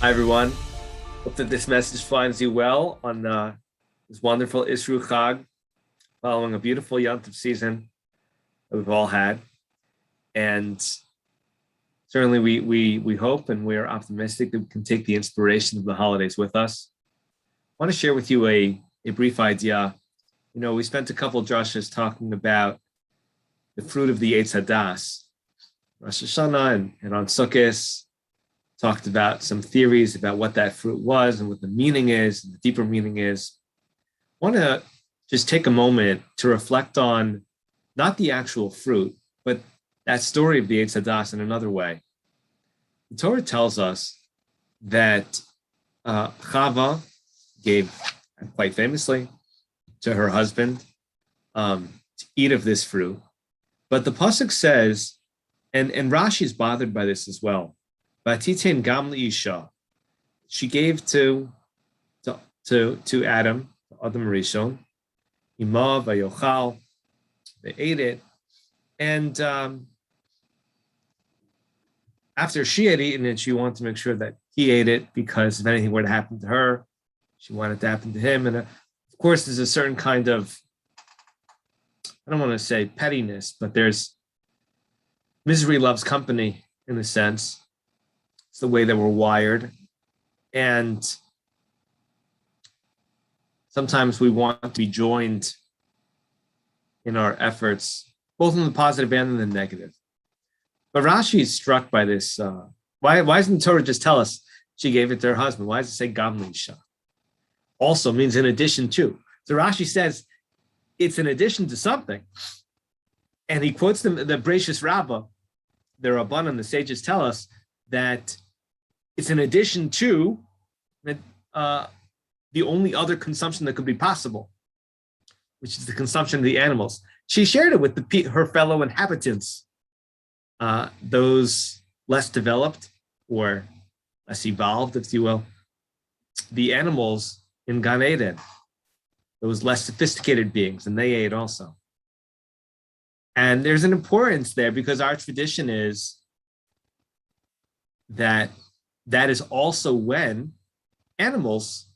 Hi, everyone. Hope that this message finds you well on this wonderful Isru Chag, following a beautiful Yontif season that we've all had. And certainly we hope and we are optimistic that we can take the inspiration of the holidays with us. I want to share with you a brief idea. You know, we spent a couple of drashas talking about the fruit of the Eitz Hadas, Rosh Hashanah and on Sukkot, talked about some theories about what that fruit was and what the meaning is, and the deeper meaning is. I want to just take a moment to reflect on not the actual fruit, but that story of the Eitz Hadas in another way. The Torah tells us that Chava gave, quite famously, to her husband to eat of this fruit. But the pasuk says, and Rashi is bothered by this as well. Vatitin gam isha, she gave to Adam, Adam Rishon, Ima vayochal, they ate it, and after she had eaten it, she wanted to make sure that he ate it because if anything were to happen to her, she wanted to happen to him. And of course, there's a certain kind of, I don't want to say pettiness, but there's misery loves company in a sense. It's the way that we're wired. And sometimes we want to be joined in our efforts, both in the positive and in the negative. But Rashi is struck by this. Why doesn't the Torah just tell us she gave it to her husband? Why does it say Gam Lisha? Also means in addition to. So Rashi says it's in addition to something. And he quotes the Bereishit Rabbi, the Rabbanan, the sages tell us that it's in addition to the only other consumption that could be possible, which is the consumption of the animals. She shared it with her fellow inhabitants, those less developed or less evolved, if you will, the animals in Gan Eden, those less sophisticated beings, and they ate also. And there's an importance there because our tradition is that is also when animals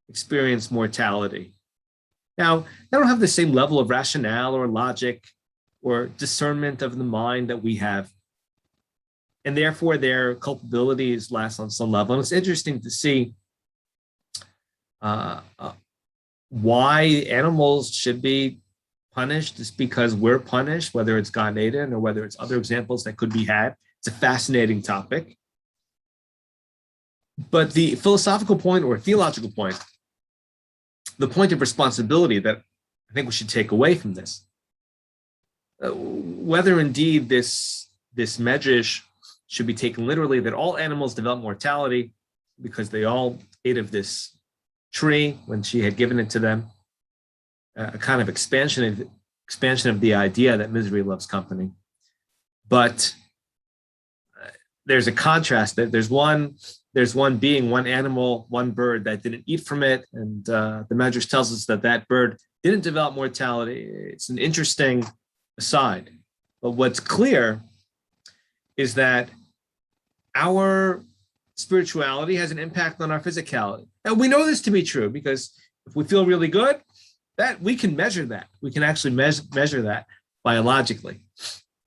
experience mortality. Now, they don't have the same level of rationale or logic or discernment of the mind that we have. And therefore, their culpability is less on some level. And it's interesting to see why animals should be punished just because we're punished, whether it's Gan Eden or whether it's other examples that could be had. It's a fascinating topic. But the philosophical point or theological point, the point of responsibility that I think we should take away from this, whether indeed this medrash should be taken literally, that all animals develop mortality because they all ate of this tree when she had given it to them, a kind of expansion of the idea that misery loves company. But there's a contrast that there's one being, one animal, one bird that didn't eat from it, and the Medrash tells us that bird didn't develop mortality. It's an interesting aside, but what's clear is that our spirituality has an impact on our physicality. And we know this to be true because if we feel really good, that we can measure that. We can actually measure that biologically.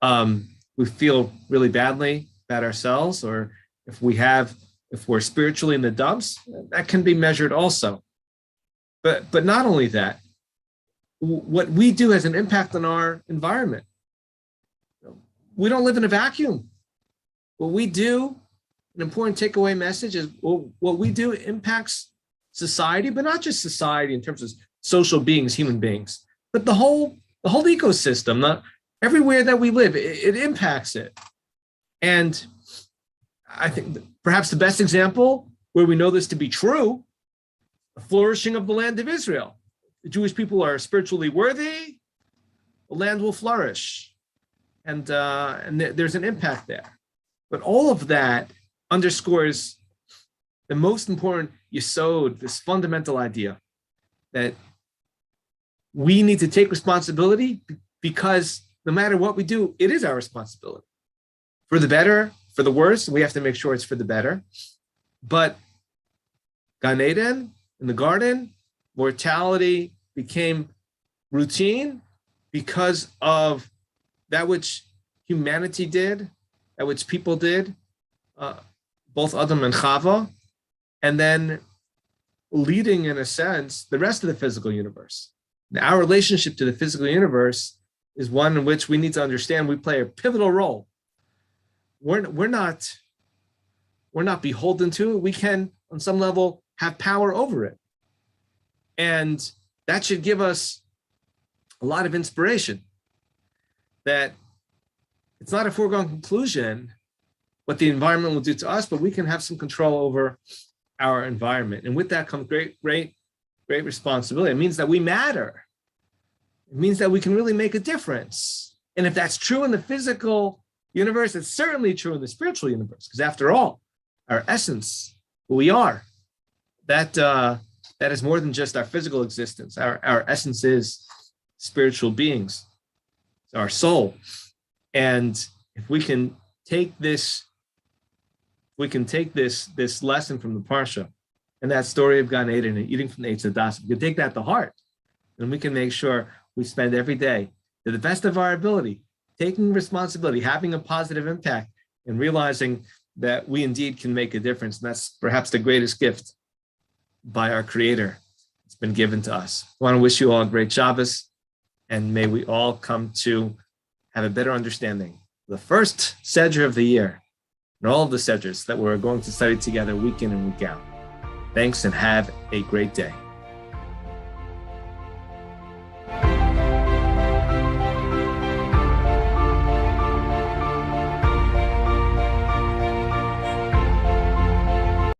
We feel really badly about ourselves, or if we're spiritually in the dumps, that can be measured also. But not only that, what we do has an impact on our environment. We don't live in a vacuum. What we do, an important takeaway message is what we do impacts society, but not just society in terms of social beings, human beings, but the whole ecosystem. Everywhere that we live, it impacts it. And I think perhaps the best example where we know this to be true, the flourishing of the land of Israel. The Jewish people are spiritually worthy, the land will flourish. And there's an impact there. But all of that underscores the most important yesod, this fundamental idea that we need to take responsibility because no matter what we do, it is our responsibility. For the better, for the worse, we have to make sure it's for the better. But Gan Eden, in the garden, mortality became routine because of that which humanity did, that which people did, both Adam and Chava, and then leading, in a sense, the rest of the physical universe. Now, our relationship to the physical universe is one in which we need to understand we play a pivotal role. We're not beholden to it. We can, on some level, have power over it. And that should give us a lot of inspiration that it's not a foregone conclusion what the environment will do to us, but we can have some control over our environment. And with that comes great responsibility. It means that we matter. It means that we can really make a difference. And if that's true in the physical universe, it's certainly true in the spiritual universe, because after all, our essence, who we are, that is more than just our physical existence. Our essence is spiritual beings, it's our soul. And if we can take this lesson from the Parsha and that story of Gan Eden and eating from the Eitz Hadas, we can take that to heart, and we can make sure we spend every day to the best of our ability, taking responsibility, having a positive impact, and realizing that we indeed can make a difference. And that's perhaps the greatest gift by our Creator. It's been given to us. I want to wish you all a great Shabbos, and may we all come to have a better understanding. The first Seder of the year, and all of the Seders that we're going to study together week in and week out. Thanks, and have a great day.